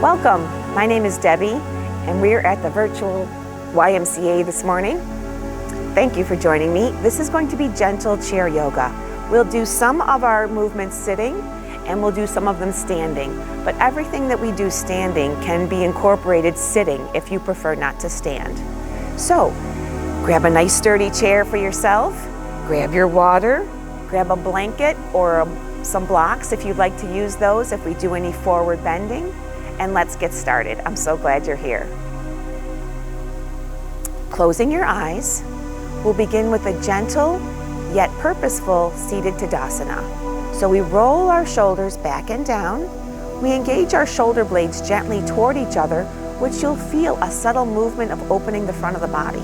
Welcome, my name is Debbie and we're at the virtual YMCA this morning. Thank you for joining me. This is going to be gentle chair yoga. We'll do some of our movements sitting and we'll do some of them standing, but everything that we do standing can be incorporated sitting if you prefer not to stand. So grab a nice sturdy chair for yourself, grab your water, grab a blanket or some blocks if you'd like to use those if we do any forward bending. And let's get started. I'm so glad you're here. Closing your eyes, we'll begin with a gentle yet purposeful seated Tadasana. So we roll our shoulders back and down. We engage our shoulder blades gently toward each other, which you'll feel a subtle movement of opening the front of the body.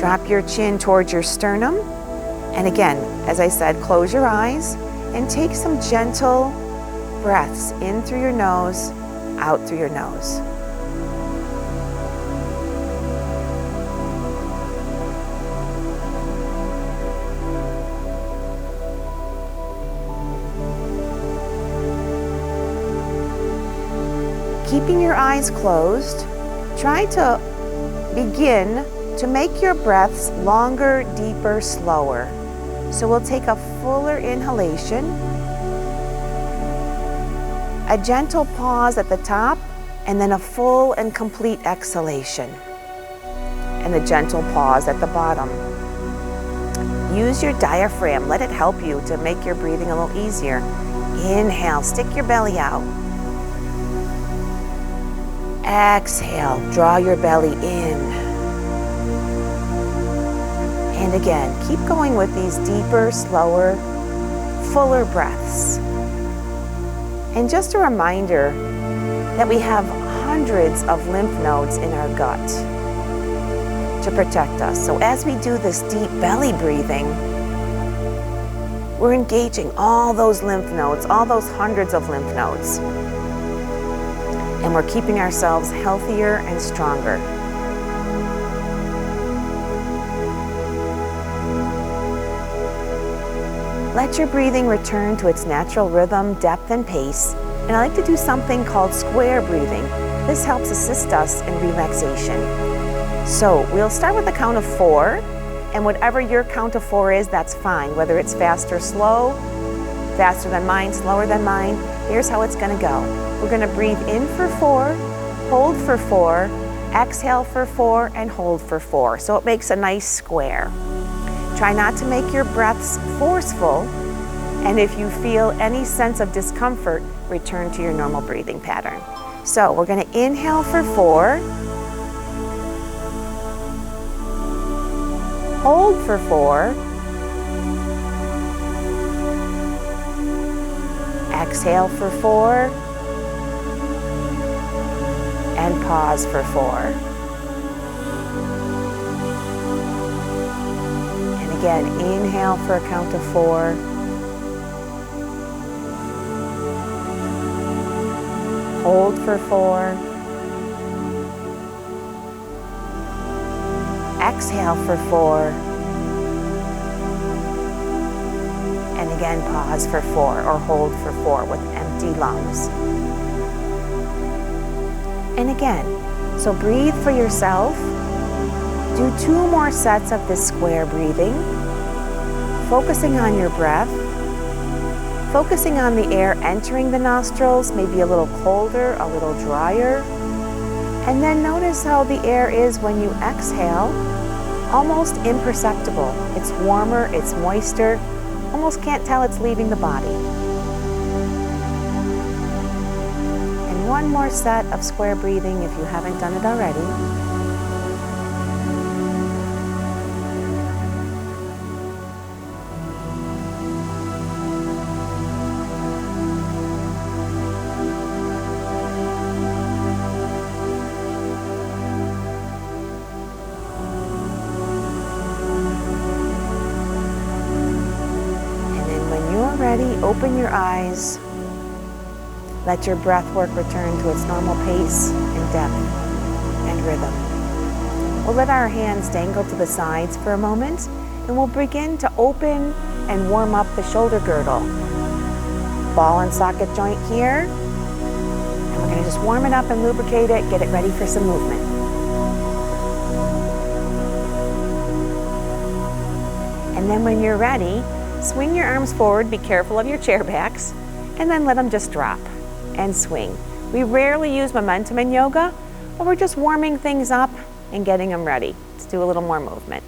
Drop your chin towards your sternum. And again, as I said, close your eyes and take some gentle breaths in through your nose, out through your nose. Keeping your eyes closed, try to begin to make your breaths longer, deeper, slower. So we'll take a fuller inhalation, a gentle pause at the top, and then a full and complete exhalation. And a gentle pause at the bottom. Use your diaphragm. Let it help you to make your breathing a little easier. Inhale, stick your belly out. Exhale, draw your belly in. And again, keep going with these deeper, slower, fuller breaths. And just a reminder that we have hundreds of lymph nodes in our gut to protect us. So as we do this deep belly breathing, we're engaging all those lymph nodes, all those hundreds of lymph nodes. And we're keeping ourselves healthier and stronger. Let your breathing return to its natural rhythm, depth, and pace. And I like to do something called square breathing. This helps assist us in relaxation. So we'll start with a count of 4, and whatever your count of 4 is, that's fine. Whether it's fast or slow, faster than mine, slower than mine, here's how it's gonna go. We're gonna breathe in for 4, hold for 4, exhale for 4, and hold for 4. So it makes a nice square. Try not to make your breaths forceful, and if you feel any sense of discomfort, return to your normal breathing pattern. So we're going to inhale for 4, hold for 4, exhale for 4, and pause for 4. Again, inhale for a count of 4. Hold for 4. Exhale for 4. And again, pause for 4 or hold for 4 with empty lungs. And again, so breathe for yourself. Do 2 more sets of this square breathing, focusing on your breath, focusing on the air entering the nostrils, maybe a little colder, a little drier, and then notice how the air is when you exhale, almost imperceptible. It's warmer, it's moister, almost can't tell it's leaving the body. And 1 more set of square breathing if you haven't done it already. Ready, open your eyes. Let your breath work return to its normal pace and depth and rhythm. We'll let our hands dangle to the sides for a moment, and we'll begin to open and warm up the shoulder girdle. Ball and socket joint here. And we're going to just warm it up and lubricate it, get it ready for some movement. And then when you're ready, swing your arms forward, be careful of your chair backs, and then let them just drop and swing. We rarely use momentum in yoga, but we're just warming things up and getting them ready to do a little more movement.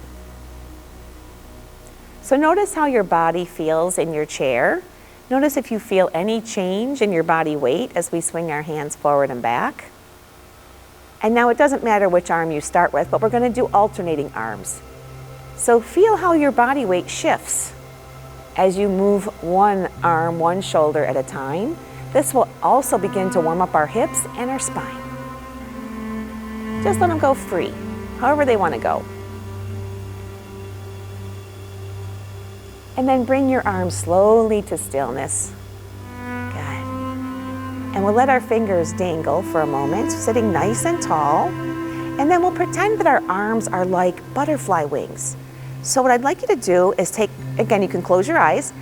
So notice how your body feels in your chair. Notice if you feel any change in your body weight as we swing our hands forward and back. And now it doesn't matter which arm you start with, but we're going to do alternating arms. So feel how your body weight shifts as you move one arm, one shoulder at a time. This will also begin to warm up our hips and our spine. Just let them go free, however they want to go. And then bring your arms slowly to stillness. Good. And we'll let our fingers dangle for a moment, sitting nice and tall. And then we'll pretend that our arms are like butterfly wings. So what I'd like you to do is take, again, you can close your eyes,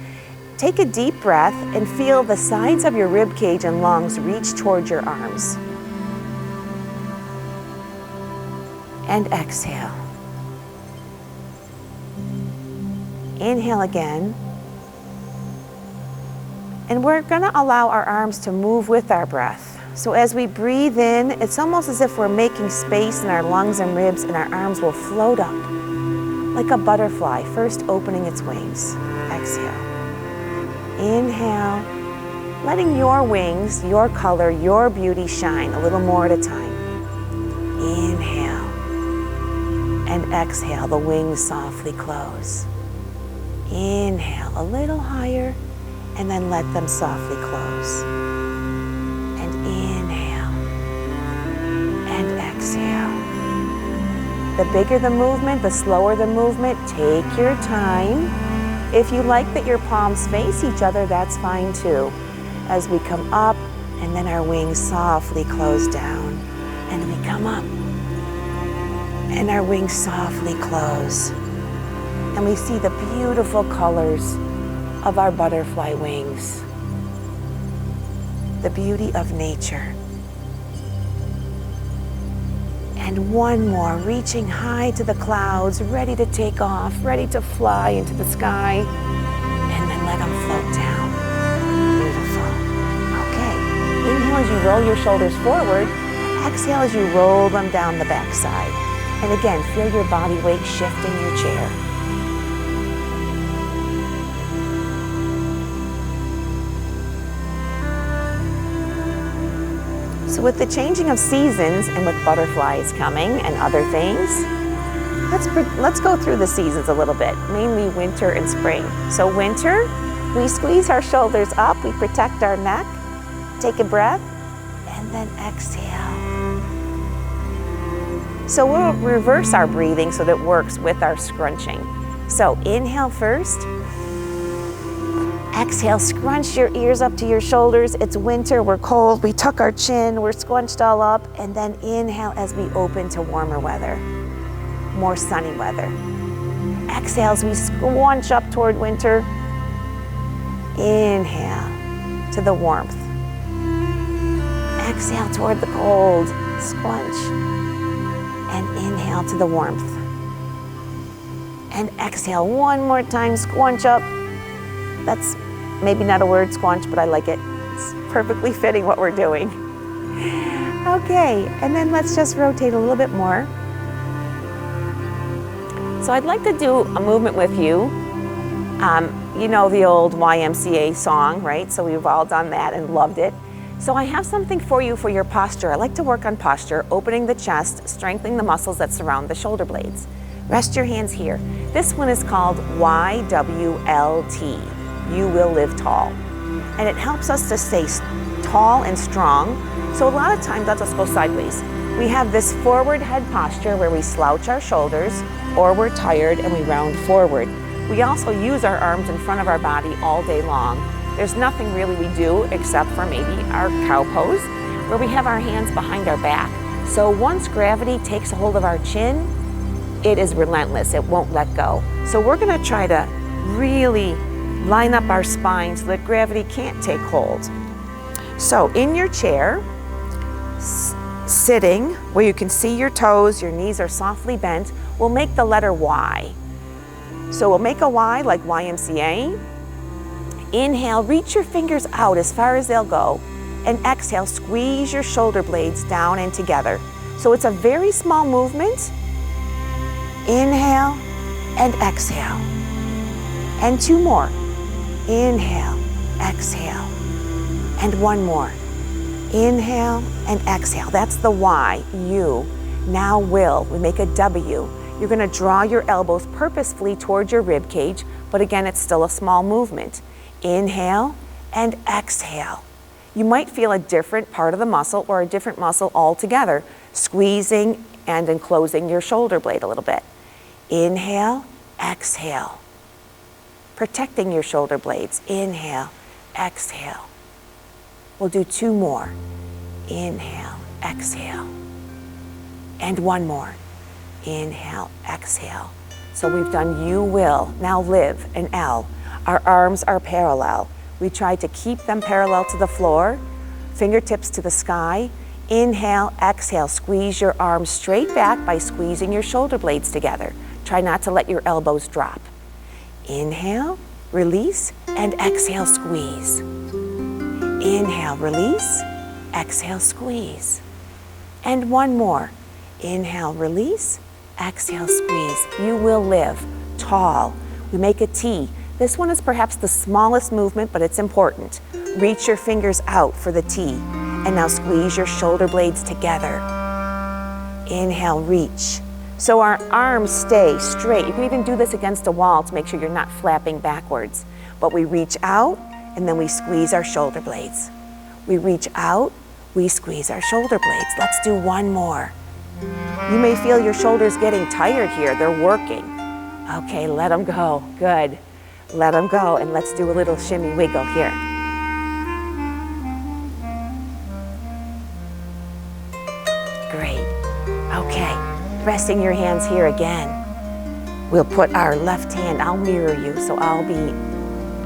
take a deep breath and feel the sides of your rib cage and lungs reach toward your arms. And exhale. Inhale again. And we're going to allow our arms to move with our breath. So as we breathe in, it's almost as if we're making space in our lungs and ribs, and our arms will float up like a butterfly, first opening its wings. Exhale. Inhale, letting your wings, your color, your beauty shine a little more at a time. Inhale. And exhale, the wings softly close. Inhale a little higher, and then let them softly close. And inhale, and exhale. The bigger the movement, the slower the movement, take your time. If you like that your palms face each other, that's fine too. As we come up, and then our wings softly close down. And we come up, and our wings softly close. And we see the beautiful colors of our butterfly wings. The beauty of nature. And one more, reaching high to the clouds, ready to take off, ready to fly into the sky. And then let them float down. Beautiful. Okay. Inhale as you roll your shoulders forward. Exhale as you roll them down the backside. And again, feel your body weight shift in your chair. So with the changing of seasons and with butterflies coming and other things, let's go through the seasons a little bit, mainly winter and spring. So winter, we squeeze our shoulders up, we protect our neck, take a breath, and then exhale. So we'll reverse our breathing so that it works with our scrunching. So inhale first. Exhale, scrunch your ears up to your shoulders. It's winter, we're cold, we tuck our chin, we're scrunched all up, and then inhale as we open to warmer weather, more sunny weather. Exhale as we scrunch up toward winter. Inhale to the warmth. Exhale toward the cold, scrunch, and inhale to the warmth. And exhale one more time, scrunch up. That's maybe not a word, squanch, but I like it. It's perfectly fitting what we're doing. Okay, and then let's just rotate a little bit more. So I'd like to do a movement with you. You know the old YMCA song, right? So we've all done that and loved it. So I have something for you for your posture. I like to work on posture, opening the chest, strengthening the muscles that surround the shoulder blades. Rest your hands here. This one is called YWLT. You will live tall. And it helps us to stay tall and strong. So a lot of times, let's go sideways. We have this forward head posture where we slouch our shoulders, or we're tired and we round forward. We also use our arms in front of our body all day long. There's nothing really we do except for maybe our cow pose, where we have our hands behind our back. So once gravity takes a hold of our chin, it is relentless, it won't let go. So we're gonna try to really line up our spine so that gravity can't take hold. So in your chair, Sitting, where you can see your toes, your knees are softly bent, we'll make the letter Y. So we'll make a Y like YMCA. Inhale, reach your fingers out as far as they'll go. And exhale, squeeze your shoulder blades down and together. So it's a very small movement. Inhale and exhale. And 2 more. Inhale, exhale. And 1 more. Inhale and exhale. That's the Y, U. Now will, we make a W. You're gonna draw your elbows purposefully towards your rib cage, but again, it's still a small movement. Inhale and exhale. You might feel a different part of the muscle or a different muscle altogether, squeezing and enclosing your shoulder blade a little bit. Inhale, exhale. Protecting your shoulder blades. Inhale, exhale. We'll do 2 more. Inhale, exhale. And 1 more. Inhale, exhale. So we've done you will, now live, and L. Our arms are parallel. We try to keep them parallel to the floor, fingertips to the sky. Inhale, exhale, squeeze your arms straight back by squeezing your shoulder blades together. Try not to let your elbows drop. Inhale, release, and exhale, squeeze. Inhale, release, exhale, squeeze. And 1 more. Inhale, release, exhale, squeeze. You will live tall. We make a T. This one is perhaps the smallest movement, but it's important. Reach your fingers out for the T. And now squeeze your shoulder blades together. Inhale, reach. So our arms stay straight. You can even do this against a wall to make sure you're not flapping backwards. But we reach out, and then we squeeze our shoulder blades. We reach out, we squeeze our shoulder blades. Let's do 1 more. You may feel your shoulders getting tired here. They're working. Okay, let them go. Good. Let them go, and let's do a little shimmy wiggle here. Great. Okay, resting your hands here again. We'll put our left hand, I'll mirror you, so I'll be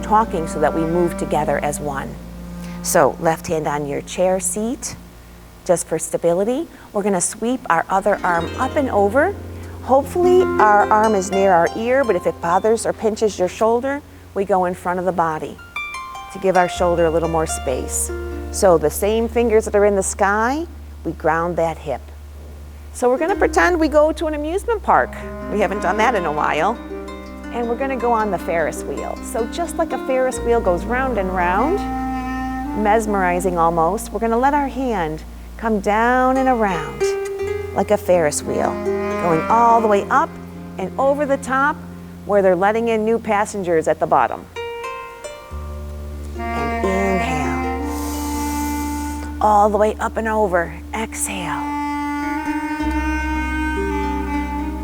talking so that we move together as one. So left hand on your chair seat, just for stability. We're gonna sweep our other arm up and over. Hopefully our arm is near our ear, but if it bothers or pinches your shoulder, we go in front of the body to give our shoulder a little more space. So the same fingers that are in the sky, we ground that hip. So we're gonna pretend we go to an amusement park. We haven't done that in a while. And we're gonna go on the Ferris wheel. So just like a Ferris wheel goes round and round, mesmerizing almost, we're gonna let our hand come down and around like a Ferris wheel, going all the way up and over the top where they're letting in new passengers at the bottom. And inhale, all the way up and over, exhale.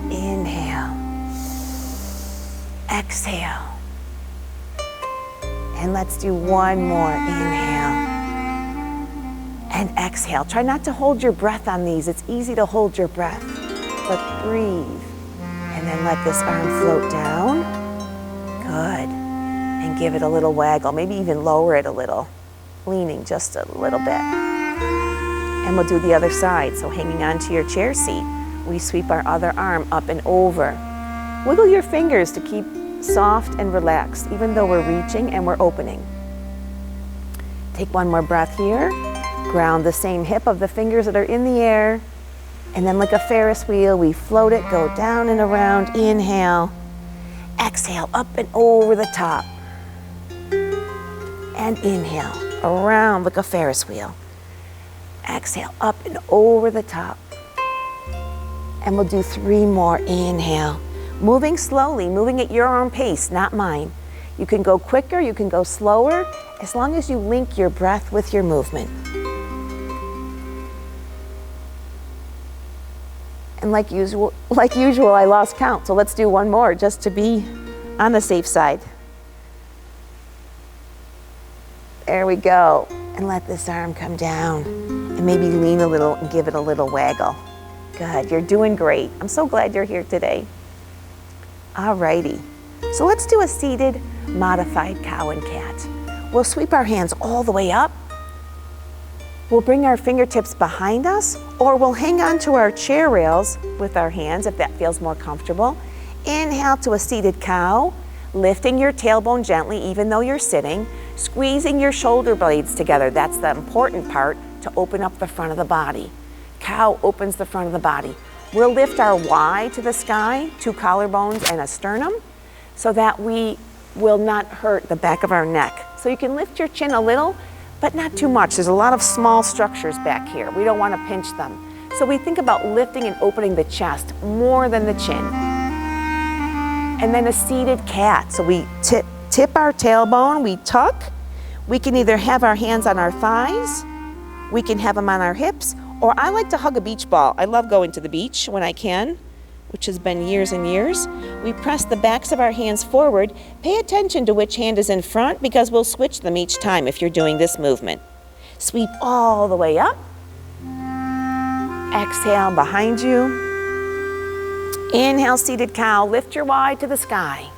Inhale, exhale. And let's do 1 more, inhale. And exhale. Try not to hold your breath on these. It's easy to hold your breath, but breathe. And then let this arm float down. Good. And give it a little waggle. Maybe even lower it a little, leaning just a little bit. And we'll do the other side. So hanging onto your chair seat, we sweep our other arm up and over. Wiggle your fingers to keep soft and relaxed, even though we're reaching and we're opening. Take 1 more breath here. Ground the same hip of the fingers that are in the air. And then like a Ferris wheel, we float it, go down and around. Inhale. Exhale, up and over the top. And inhale, around like a Ferris wheel. Exhale, up and over the top. And we'll do 3 more. Inhale. Moving slowly, moving at your own pace, not mine. You can go quicker, you can go slower, as long as you link your breath with your movement. And like usual, I lost count, so let's do 1 more just to be on the safe side. There we go. And let this arm come down and maybe lean a little and give it a little waggle. Good, you're doing great. I'm so glad you're here today. Alrighty, so let's do a seated modified cow and cat. We'll sweep our hands all the way up We'll bring our fingertips behind us, or we'll hang on to our chair rails with our hands if that feels more comfortable. Inhale to a seated cow, lifting your tailbone gently even though you're sitting, squeezing your shoulder blades together. That's the important part to open up the front of the body. Cow opens the front of the body. We'll lift our Y to the sky, 2 collarbones and a sternum, so that we will not hurt the back of our neck. So you can lift your chin a little, but not too much. There's a lot of small structures back here. We don't want to pinch them. So we think about lifting and opening the chest more than the chin. And then a seated cat. So we tip our tailbone, we tuck. We can either have our hands on our thighs, we can have them on our hips, or I like to hug a beach ball. I love going to the beach when I can, which has been years and years. We press the backs of our hands forward. Pay attention to which hand is in front because we'll switch them each time if you're doing this movement. Sweep all the way up. Exhale behind you. Inhale, seated cow. Lift your Y to the sky.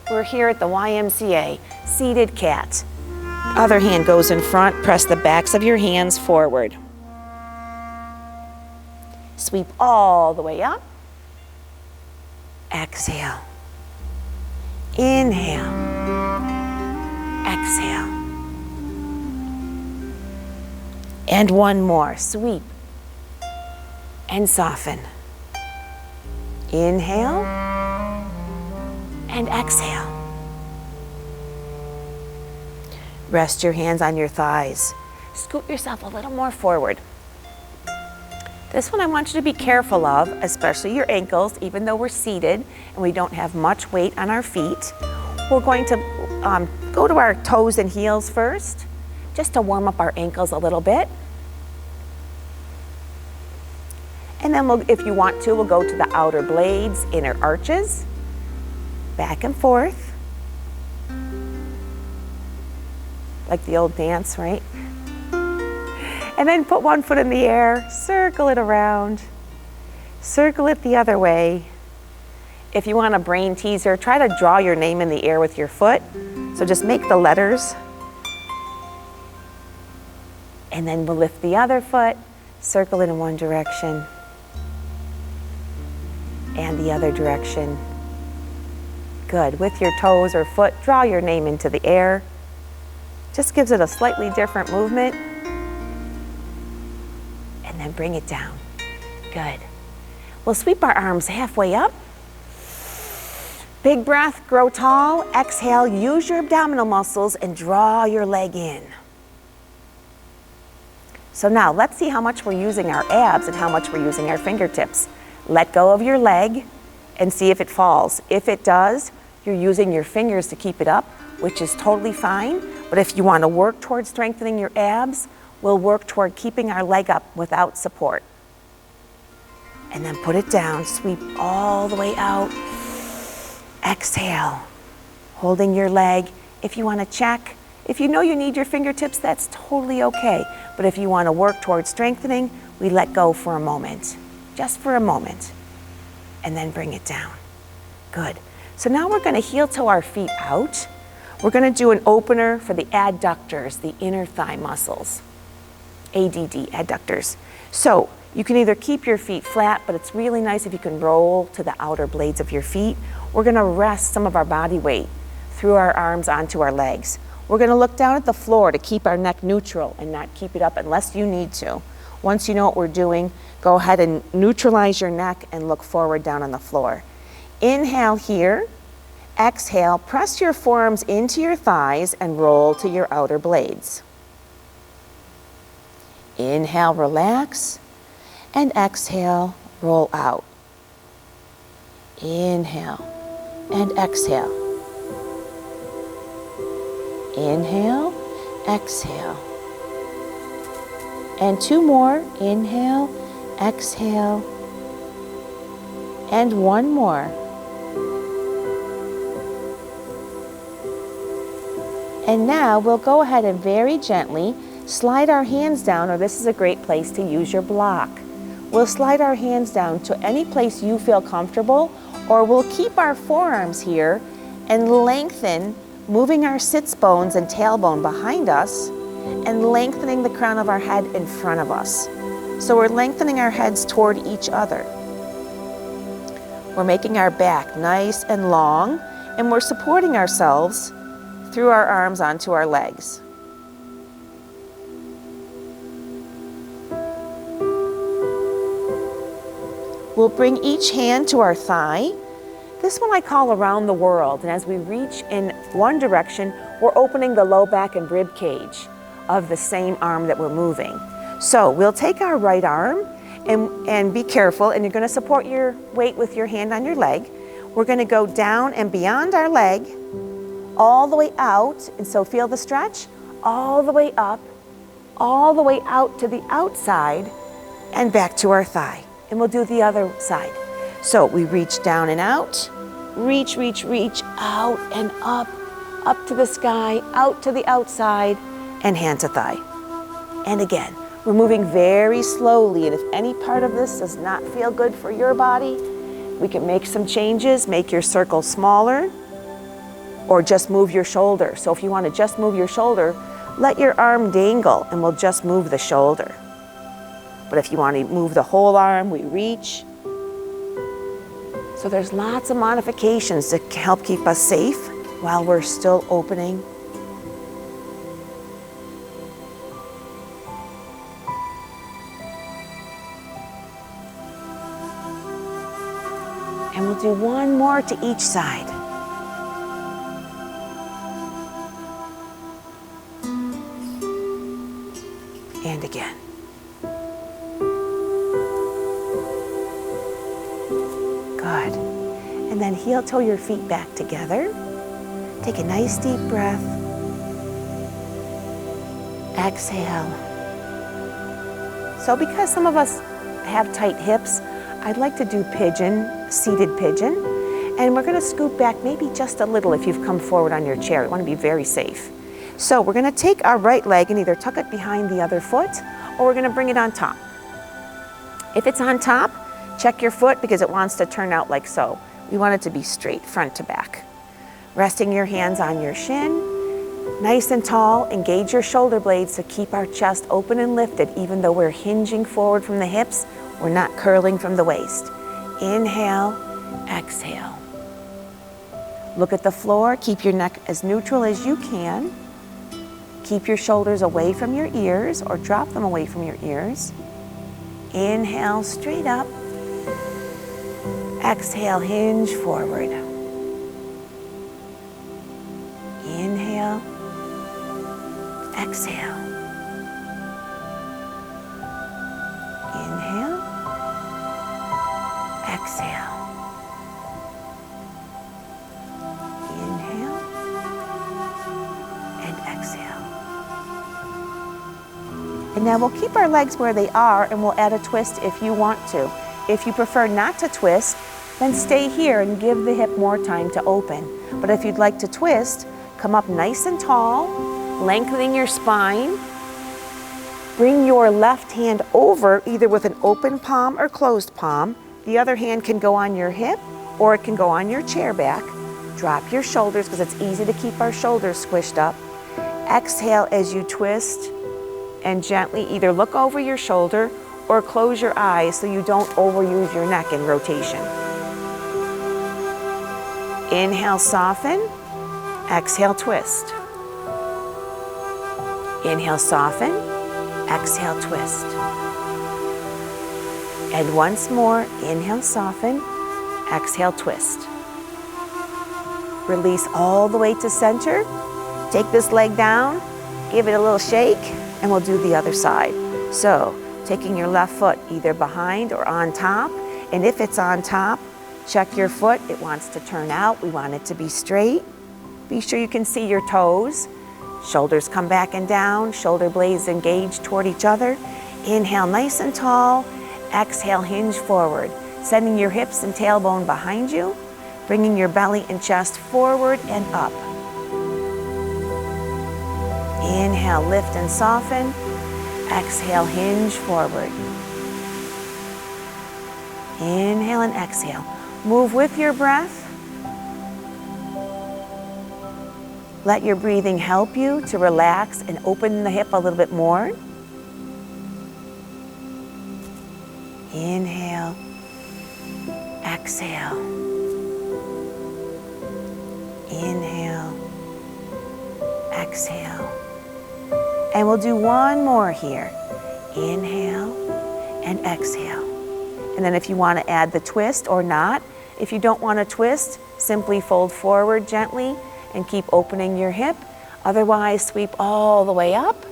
We're here at the YMCA. Seated cat. Other hand goes in front. Press the backs of your hands forward. Sweep all the way up. Exhale. Inhale. Exhale. And one more. Sweep. And soften. Inhale. And exhale. Rest your hands on your thighs. Scoot yourself a little more forward. This one I want you to be careful of, especially your ankles, even though we're seated and we don't have much weight on our feet. We're going to go to our toes and heels first, just to warm up our ankles a little bit. And then if you want to, we'll go to the outer blades, inner arches, back and forth. Like the old dance, right? And then put one foot in the air, circle it around, circle it the other way. If you want a brain teaser, try to draw your name in the air with your foot. So just make the letters. And then we'll lift the other foot, circle it in one direction, and the other direction. Good. With your toes or foot, draw your name into the air. Just gives it a slightly different movement. And then bring it down. Good. We'll sweep our arms halfway up. Big breath, grow tall. Exhale, use your abdominal muscles and draw your leg in. So now let's see how much we're using our abs and how much we're using our fingertips. Let go of your leg and see if it falls. If it does, you're using your fingers to keep it up, which is totally fine. But if you want to work towards strengthening your abs, we'll work toward keeping our leg up without support. And then put it down, sweep all the way out. Exhale, holding your leg. If you want to check, if you know you need your fingertips, that's totally okay. But if you want to work towards strengthening, we let go for a moment, just for a moment, and then bring it down. Good. So now we're going to heel toe our feet out. We're going to do an opener for the adductors, the inner thigh muscles. ADD, adductors. So you can either keep your feet flat, but it's really nice if you can roll to the outer blades of your feet. We're going to rest some of our body weight through our arms onto our legs. We're going to look down at the floor to keep our neck neutral and not keep it up unless you need to. Once you know what we're doing, go ahead and neutralize your neck and look forward down on the floor. Inhale here. Exhale, press your forearms into your thighs and roll to your outer blades. Inhale, relax, and exhale, roll out. Inhale and exhale. Inhale, exhale. And two more. Inhale, exhale. And one more. And now we'll go ahead and very gently slide our hands down, or this is a great place to use your block. We'll slide our hands down to any place you feel comfortable, or we'll keep our forearms here and lengthen, moving our sits bones and tailbone behind us and lengthening the crown of our head in front of us. So we're lengthening our heads toward each other. We're making our back nice and long, and we're supporting ourselves through our arms onto our legs. We'll bring each hand to our thigh. This one I call around the world, and as we reach in one direction, we're opening the low back and rib cage of the same arm that we're moving. So we'll take our right arm and be careful, and you're going to support your weight with your hand on your leg. We're going to go down and beyond our leg, all the way out, and so feel the stretch, all the way up, all the way out to the outside, and back to our thigh. And we'll do the other side. So we reach down and out, reach, out and up to the sky, out to the outside, and hand to thigh. And again, we're moving very slowly, and if any part of this does not feel good for your body, we can make some changes, make your circle smaller, or just move your shoulder. So if you want to just move your shoulder, let your arm dangle, and we'll just move the shoulder. But if you want to move the whole arm, we reach. So there's lots of modifications to help keep us safe while we're still opening. And we'll do one more to each side. And again. Good. And then heel toe your feet back together. Take a nice deep breath. Exhale. So because some of us have tight hips, I'd like to do pigeon, seated pigeon. And we're going to scoot back maybe just a little if you've come forward on your chair. You want to be very safe. So we're going to take our right leg and either tuck it behind the other foot, or we're going to bring it on top. If it's on top, check your foot because it wants to turn out like so. We want it to be straight, front to back. Resting your hands on your shin, nice and tall, engage your shoulder blades to keep our chest open and lifted. Even though we're hinging forward from the hips, we're not curling from the waist. Inhale, exhale. Look at the floor, keep your neck as neutral as you can. Keep your shoulders away from your ears or drop them away from your ears. Inhale, straight up. Exhale, hinge forward. Inhale, exhale. Inhale, exhale. Inhale, and exhale. And now we'll keep our legs where they are, and we'll add a twist if you want to. If you prefer not to twist, then stay here and give the hip more time to open. But if you'd like to twist, come up nice and tall, lengthening your spine. Bring your left hand over, either with an open palm or closed palm. The other hand can go on your hip, or it can go on your chair back. Drop your shoulders, because it's easy to keep our shoulders squished up. Exhale as you twist, and gently either look over your shoulder or close your eyes so you don't overuse your neck in rotation. Inhale, soften. Exhale, twist. Inhale, soften. Exhale, twist. And once more, inhale, soften. Exhale, twist. Release all the way to center. Take this leg down, give it a little shake, and we'll do the other side. So, taking your left foot either behind or on top, and if it's on top, check your foot. It wants to turn out. We want it to be straight. Be sure you can see your toes. Shoulders come back and down, shoulder blades engage toward each other. Inhale, nice and tall. Exhale, hinge forward, sending your hips and tailbone behind you, bringing your belly and chest forward and up. Inhale, lift and soften. Exhale, hinge forward. Inhale and exhale. Move with your breath. Let your breathing help you to relax and open the hip a little bit more. Inhale, exhale. Inhale, exhale. And we'll do one more here. Inhale and exhale. And then if you want to add the twist or not, if you don't want to twist, simply fold forward gently and keep opening your hip. Otherwise, sweep all the way up.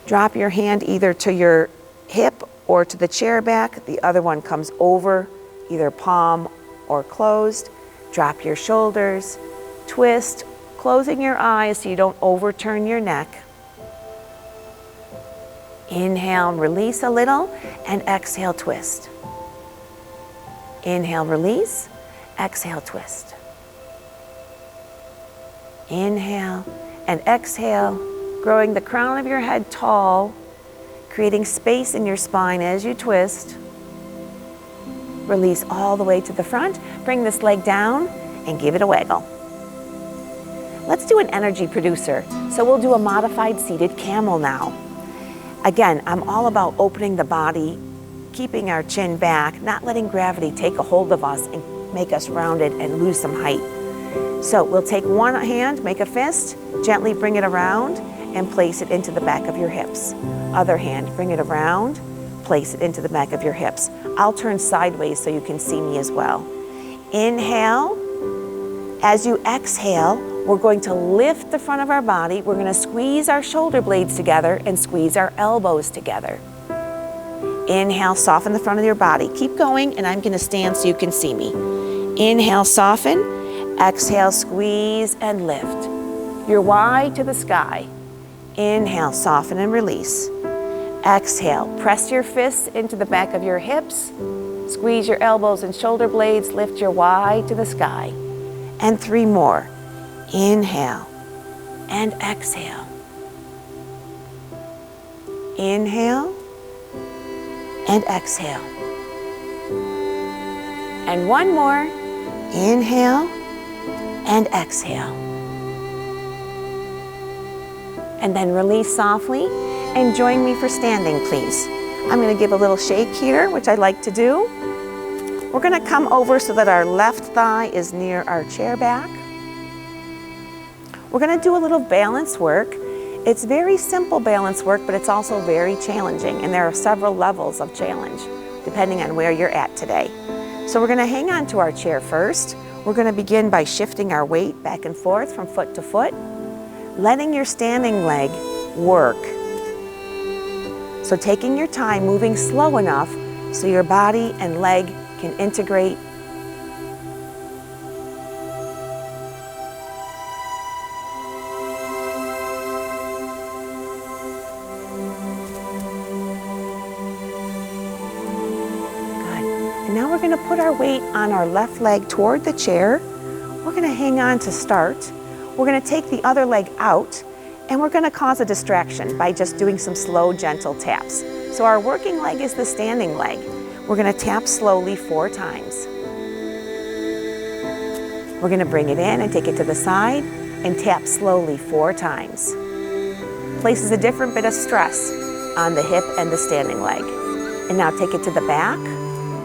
Drop your hand either to your hip or to the chair back. The other one comes over, either palm or closed. Drop your shoulders, twist, closing your eyes so you don't overturn your neck. Inhale, release a little, and exhale, twist. Inhale, release, exhale, twist. Inhale and exhale, growing the crown of your head tall, creating space in your spine as you twist. Release all the way to the front. Bring this leg down and give it a waggle. Let's do an energy producer. So we'll do a modified seated camel now. Again, I'm all about opening the body, keeping our chin back, not letting gravity take a hold of us and make us rounded and lose some height. So we'll take one hand, make a fist, gently bring it around and place it into the back of your hips. Other hand, bring it around, place it into the back of your hips. I'll turn sideways so you can see me as well. Inhale. As you exhale, we're going to lift the front of our body. We're going to squeeze our shoulder blades together and squeeze our elbows together. Inhale, soften the front of your body. Keep going, and I'm going to stand so you can see me. Inhale, soften. Exhale, squeeze and lift. Your Y to the sky. Inhale, soften and release. Exhale, press your fists into the back of your hips. Squeeze your elbows and shoulder blades. Lift your Y to the sky. And 3 more. Inhale and exhale. Inhale and exhale. And 1 more. Inhale and exhale. And then release softly and join me for standing, please. I'm going to give a little shake here, which I like to do. We're going to come over so that our left thigh is near our chair back. We're going to do a little balance work. It's very simple balance work, but it's also very challenging, and there are several levels of challenge depending on where you're at today. So we're going to hang on to our chair first. We're going to begin by shifting our weight back and forth from foot to foot, letting your standing leg work. So taking your time, moving slow enough so your body and leg can integrate. Now we're going to put our weight on our left leg toward the chair. We're going to hang on to start. We're going to take the other leg out, and we're going to cause a distraction by just doing some slow, gentle taps. So our working leg is the standing leg. We're going to tap slowly 4 times. We're going to bring it in and take it to the side and tap slowly 4 times. Places a different bit of stress on the hip and the standing leg. And now take it to the back.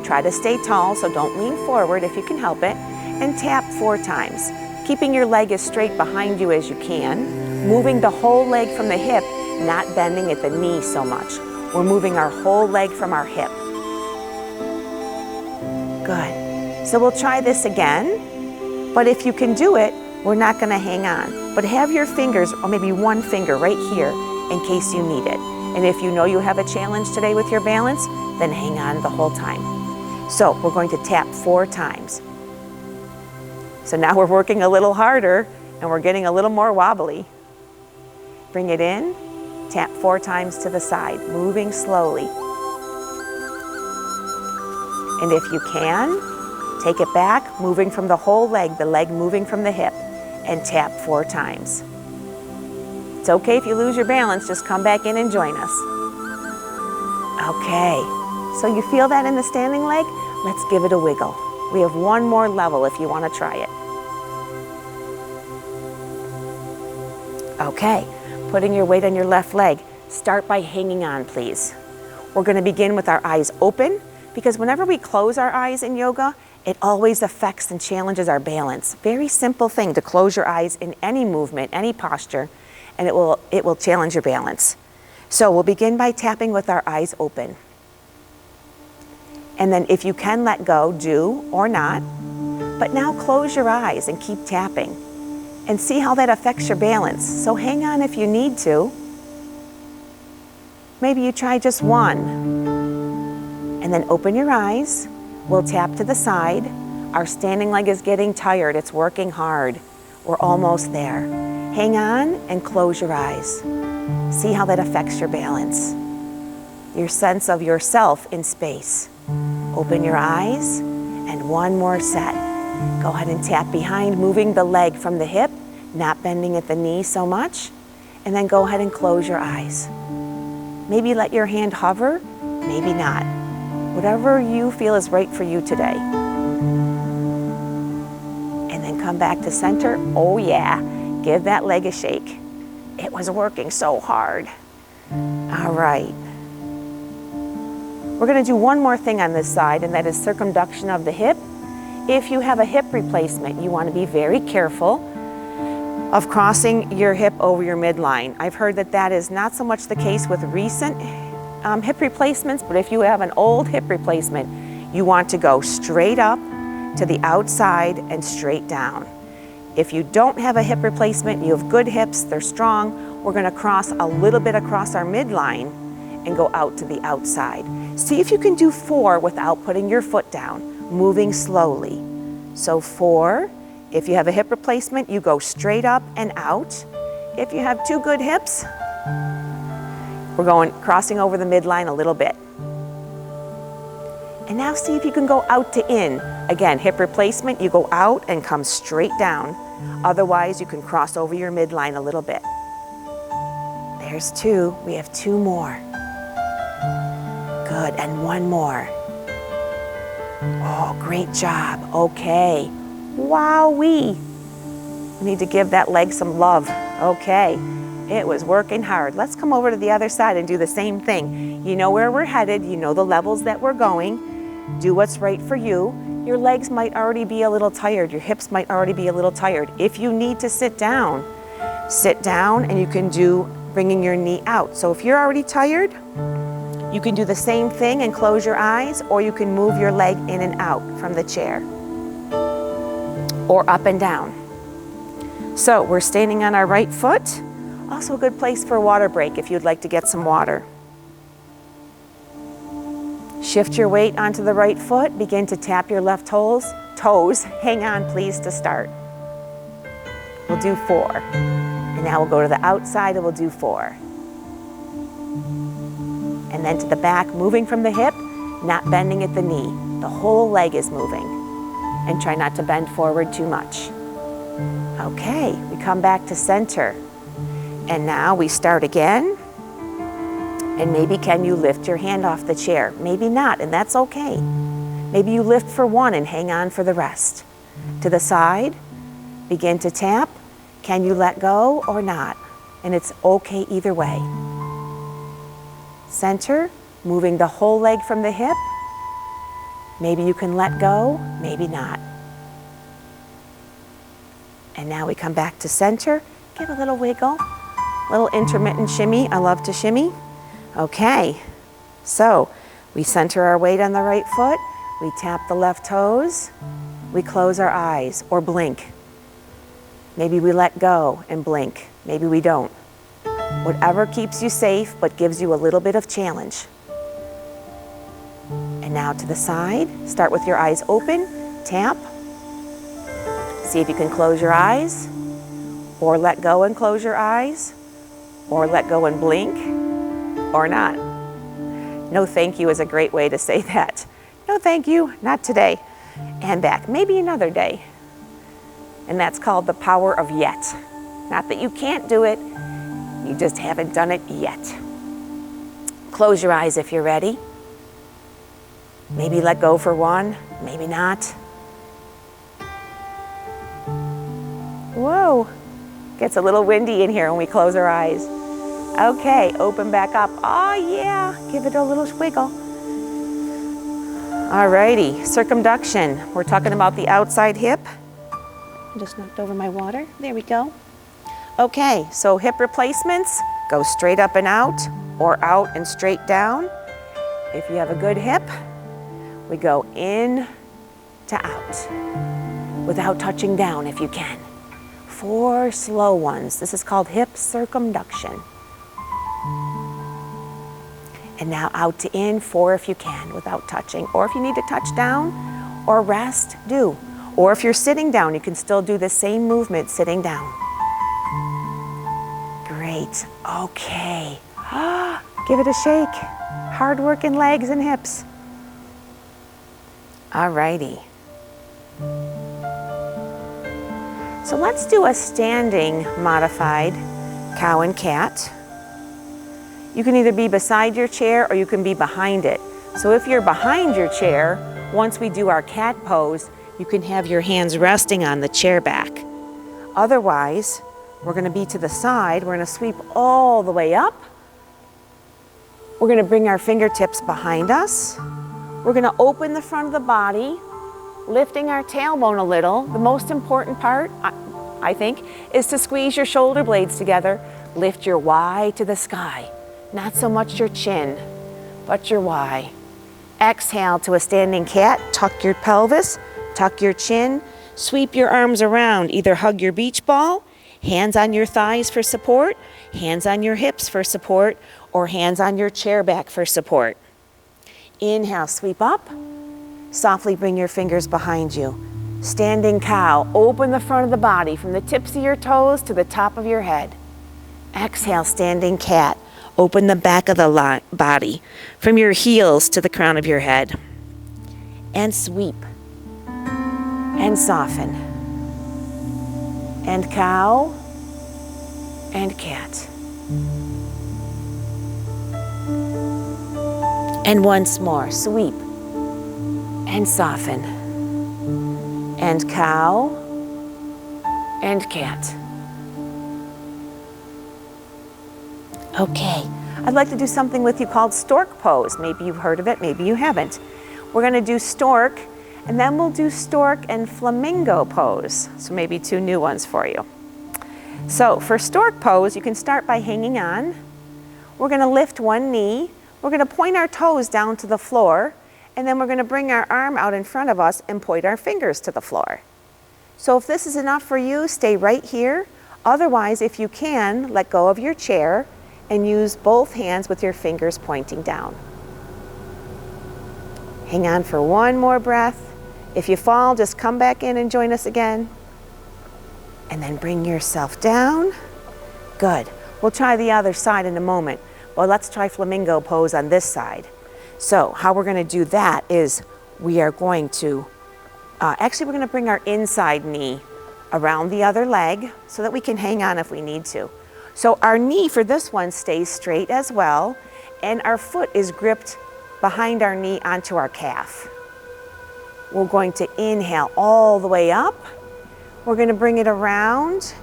Try to stay tall, so don't lean forward if you can help it, and tap 4 times, keeping your leg as straight behind you as you can, moving the whole leg from the hip, not bending at the knee so much. We're moving our whole leg from our hip. Good. So we'll try this again, but if you can do it, we're not going to hang on, but have your fingers, or maybe 1 finger right here in case you need it. And if you know you have a challenge today with your balance, then hang on the whole time. So we're going to tap 4 times. So now we're working a little harder and we're getting a little more wobbly. Bring it in, tap 4 times to the side, moving slowly. And if you can, take it back, moving from the whole leg, the leg moving from the hip, and tap 4 times. It's okay if you lose your balance, just come back in and join us. Okay, so you feel that in the standing leg? Let's give it a wiggle. We have 1 more level if you want to try it. Okay, putting your weight on your left leg. Start by hanging on, please. We're going to begin with our eyes open, because whenever we close our eyes in yoga, it always affects and challenges our balance. Very simple thing to close your eyes in any movement, any posture, and it will challenge your balance. So we'll begin by tapping with our eyes open. And then if you can let go, do or not. But now close your eyes and keep tapping. And see how that affects your balance. So hang on if you need to. Maybe you try just one. And then open your eyes. We'll tap to the side. Our standing leg is getting tired. It's working hard. We're almost there. Hang on and close your eyes. See how that affects your balance. Your sense of yourself in space. Open your eyes and one more set. Go ahead and tap behind, moving the leg from the hip, not bending at the knee so much. And then go ahead and close your eyes. Maybe let your hand hover, maybe not. Whatever you feel is right for you today. And then come back to center. Oh yeah, give that leg a shake. It was working so hard. All right. We're going to do one more thing on this side, and that is circumduction of the hip. If you have a hip replacement, you want to be very careful of crossing your hip over your midline. I've heard that that is not so much the case with recent hip replacements, but if you have an old hip replacement, you want to go straight up to the outside and straight down. If you don't have a hip replacement, you have good hips, they're strong, we're going to cross a little bit across our midline and go out to the outside. See if you can do 4 without putting your foot down, moving slowly. So 4, if you have a hip replacement, you go straight up and out. If you have 2 good hips, we're going crossing over the midline a little bit. And now see if you can go out to in. Again, hip replacement, you go out and come straight down. Otherwise, you can cross over your midline a little bit. There's 2, we have 2 more. Good, and 1 more. Oh, great job, okay. Wowee. We need to give that leg some love. Okay, it was working hard. Let's come over to the other side and do the same thing. You know where we're headed, you know the levels that we're going. Do what's right for you. Your legs might already be a little tired, your hips might already be a little tired. If you need to sit down and you can do bringing your knee out. So if you're already tired, you can do the same thing and close your eyes, or you can move your leg in and out from the chair, or up and down. So we're standing on our right foot. Also a good place for a water break if you'd like to get some water. Shift your weight onto the right foot. Begin to tap your left toes. Hang on, please, to start. We'll do 4. And now we'll go to the outside and we'll do 4. And then to the back, moving from the hip, not bending at the knee. The whole leg is moving. And try not to bend forward too much. Okay, we come back to center. And now we start again. And maybe can you lift your hand off the chair? Maybe not, and that's okay. Maybe you lift for 1 and hang on for the rest. To the side, begin to tap. Can you let go or not? And it's okay either way. Center, moving the whole leg from the hip. Maybe you can let go, maybe not. And now we come back to center. Give a little wiggle, little intermittent shimmy. I love to shimmy. Okay, so we center our weight on the right foot. We tap the left toes. We close our eyes or blink. Maybe we let go and blink. Maybe we don't. Whatever keeps you safe but gives you a little bit of challenge. And now to the side. Start with your eyes open. Tap. See if you can close your eyes, or let go and close your eyes, or let go and blink, or not. No thank you is a great way to say that. No thank you, not today. And back, maybe another day. And that's called the power of yet. Not that you can't do it, you just haven't done it yet. Close your eyes if you're ready. Maybe let go for 1, maybe not. Whoa, Gets a little windy in here when we close our eyes. Okay, open back up. Oh yeah, give it a little wiggle. Alrighty, circumduction. We're talking about the outside hip. I just knocked over my water. There we go. Okay, so hip replacements, go straight up and out or out and straight down. If you have a good hip, we go in to out without touching down if you can. 4 slow ones. This is called hip circumduction. And now out to in, 4 if you can without touching. Or if you need to touch down or rest, do. Or if you're sitting down, you can still do the same movement sitting down. Great, okay. Give it a shake. Hard working legs and hips. Alrighty. So let's do a standing modified cow and cat. You can either be beside your chair or you can be behind it. So if you're behind your chair, once we do our cat pose, you can have your hands resting on the chair back. Otherwise, we're going to be to the side. We're going to sweep all the way up. We're going to bring our fingertips behind us. We're going to open the front of the body, lifting our tailbone a little. The most important part, I think, is to squeeze your shoulder blades together. Lift your Y to the sky. Not so much your chin, but your Y. Exhale to a standing cat. Tuck your pelvis, tuck your chin. Sweep your arms around. Either hug your beach ball, hands on your thighs for support, hands on your hips for support, or hands on your chair back for support. Inhale, sweep up. Softly bring your fingers behind you. Standing cow, open the front of the body from the tips of your toes to the top of your head. Exhale, standing cat. Open the back of the body from your heels to the crown of your head. And sweep. And soften. And cow. And cat. And once more, sweep. And soften. And cow. And cat. Okay, I'd like to do something with you called Stork Pose. Maybe you've heard of it, maybe you haven't. We're going to do Stork, and then we'll do Stork and Flamingo Pose. So maybe 2 new ones for you. So for Stork Pose, you can start by hanging on. We're going to lift one knee. We're going to point our toes down to the floor, and then we're going to bring our arm out in front of us and point our fingers to the floor. So if this is enough for you, stay right here. Otherwise, if you can, let go of your chair and use both hands with your fingers pointing down. Hang on for one more breath. If you fall, just come back in and join us again. And then bring yourself down. Good. We'll try the other side in a moment. Well, let's try flamingo pose on this side. So how we're going to do that is we are going to, we're going to bring our inside knee around the other leg so that we can hang on if we need to. So our knee for this one stays straight as well, and our foot is gripped behind our knee onto our calf. We're going to inhale all the way up. We're going to bring it around,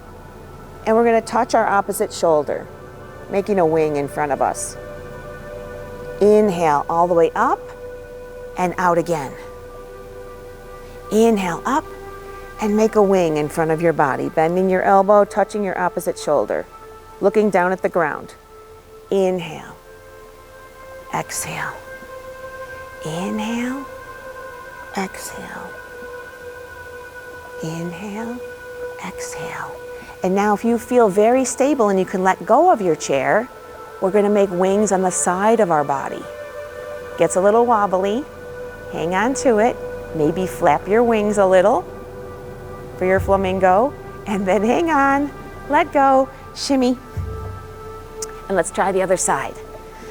and we're going to touch our opposite shoulder, making a wing in front of us. Inhale all the way up and out again. Inhale up and make a wing in front of your body, bending your elbow, touching your opposite shoulder. Looking down at the ground. Inhale. Exhale. Inhale. Exhale. Inhale. Exhale. And now if you feel very stable and you can let go of your chair, we're going to make wings on the side of our body. Gets a little wobbly. Hang on to it. Maybe flap your wings a little for your flamingo. And then hang on. Let go. Shimmy. And let's try the other side.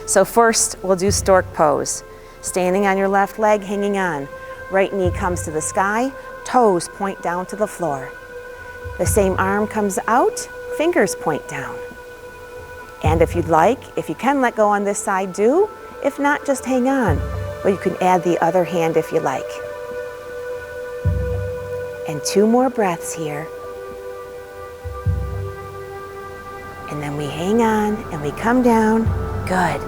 So first, we'll do Stork Pose. Standing on your left leg, hanging on. Right knee comes to the sky, toes point down to the floor. The same arm comes out, fingers point down. And if you'd like, if you can let go on this side, do. If not, just hang on. But you can add the other hand if you like. And 2 more breaths here. And we hang on and we come down. Good.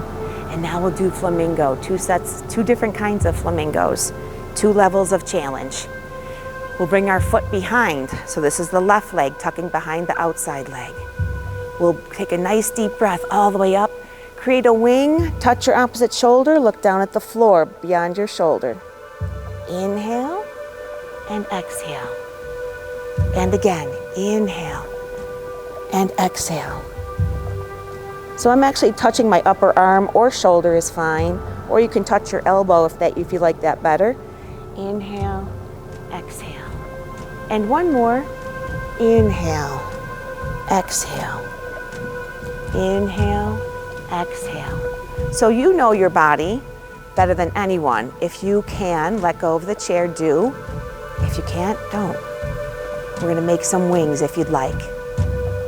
And now we'll do flamingo, 2 sets, 2 different kinds of flamingos, 2 levels of challenge. We'll bring our foot behind. So this is the left leg tucking behind the outside leg. We'll take a nice deep breath all the way up. Create a wing, touch your opposite shoulder, look down at the floor beyond your shoulder. Inhale and exhale. And again, inhale and exhale. So I'm actually touching my upper arm or shoulder is fine, or you can touch your elbow if you like that better. Inhale, exhale. And one more. Inhale, exhale. Inhale, exhale. So you know your body better than anyone. If you can, let go of the chair, do. If you can't, don't. We're gonna make some wings if you'd like.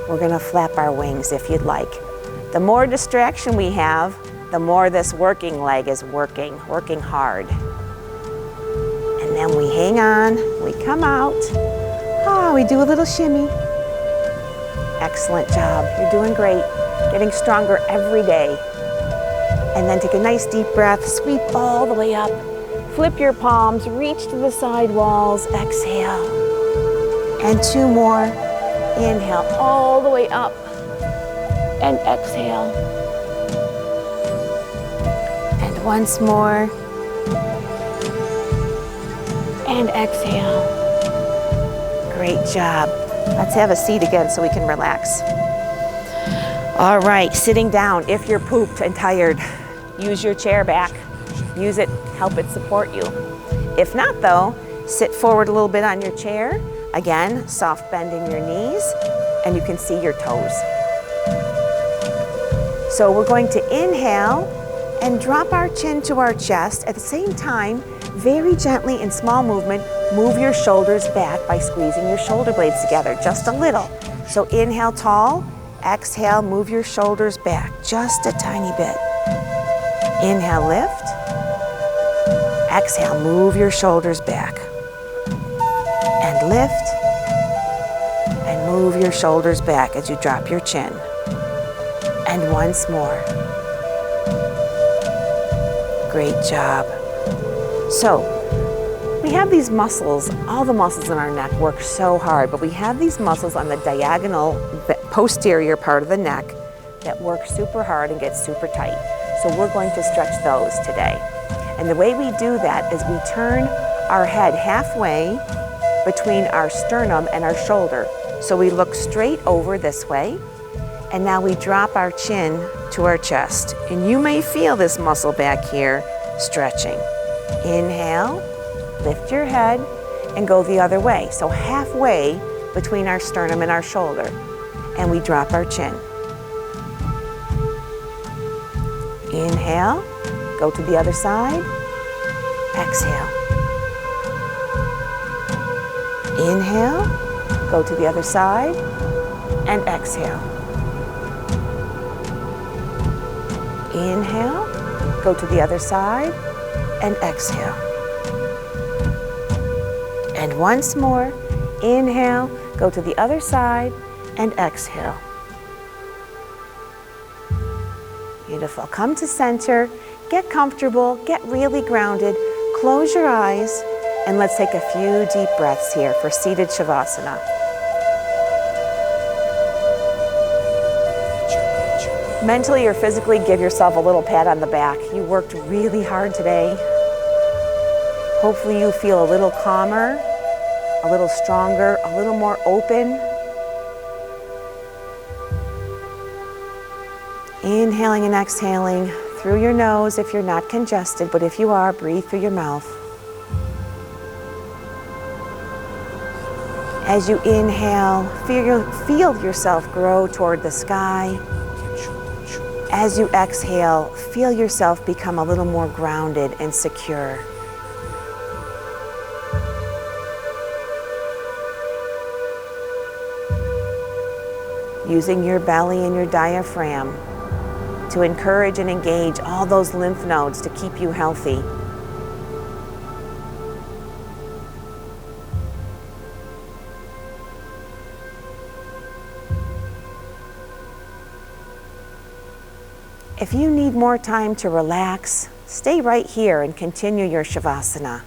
We're gonna flap our wings if you'd like. The more distraction we have, the more this working leg is working hard. And then we hang on, we come out. We do a little shimmy. Excellent job, you're doing great. Getting stronger every day. And then take a nice deep breath, sweep all the way up. Flip your palms, reach to the side walls, exhale. And 2 more. Inhale all the way up. And exhale. And once more. And exhale. Great job. Let's have a seat again so we can relax. All right, sitting down. If you're pooped and tired, use your chair back. Use it, help it support you. If not though, sit forward a little bit on your chair. Again, soft bend in your knees, and you can see your toes. So we're going to inhale and drop our chin to our chest. At the same time, very gently in small movement, move your shoulders back by squeezing your shoulder blades together, just a little. So inhale tall, exhale, move your shoulders back, just a tiny bit. Inhale, lift. Exhale, move your shoulders back. And lift. And move your shoulders back as you drop your chin. And once more. Great job. So, we have these muscles, all the muscles in our neck work so hard, but we have these muscles on the diagonal posterior part of the neck that work super hard and get super tight. So we're going to stretch those today. And the way we do that is we turn our head halfway between our sternum and our shoulder. So we look straight over this way, and now we drop our chin to our chest. And you may feel this muscle back here stretching. Inhale, lift your head, and go the other way. So halfway between our sternum and our shoulder. And we drop our chin. Inhale, go to the other side, exhale. Inhale, go to the other side, and exhale. Inhale, go to the other side, and exhale. And once more, inhale, go to the other side, and exhale. Beautiful. Come to center, get comfortable, get really grounded, close your eyes, and let's take a few deep breaths here for seated Shavasana. Mentally or physically, give yourself a little pat on the back. You worked really hard today. Hopefully you feel a little calmer, a little stronger, a little more open. Inhaling and exhaling through your nose if you're not congested, but if you are, breathe through your mouth. As you inhale, feel yourself grow toward the sky. As you exhale, feel yourself become a little more grounded and secure. Using your belly and your diaphragm to encourage and engage all those lymph nodes to keep you healthy. If you need more time to relax, stay right here and continue your Shavasana.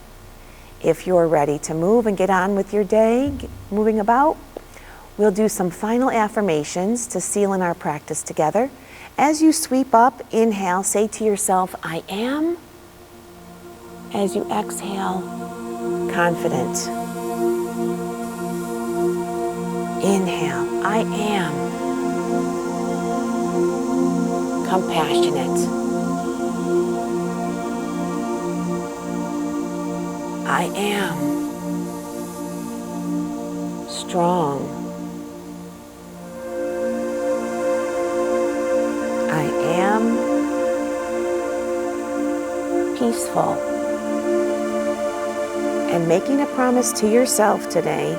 If you're ready to move and get on with your day, moving about, we'll do some final affirmations to seal in our practice together. As you sweep up, inhale, say to yourself, I am. As you exhale, confident. Inhale, I am. Compassionate. I am. Strong. I am peaceful. And making a promise to yourself today,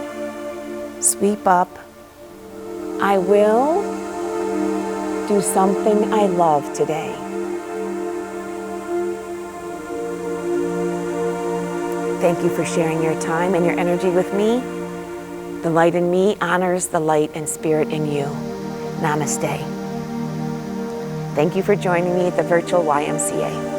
sweep up, I will do something I love today. Thank you for sharing your time and your energy with me. The light in me honors the light and spirit in you. Namaste. Thank you for joining me at the virtual YMCA.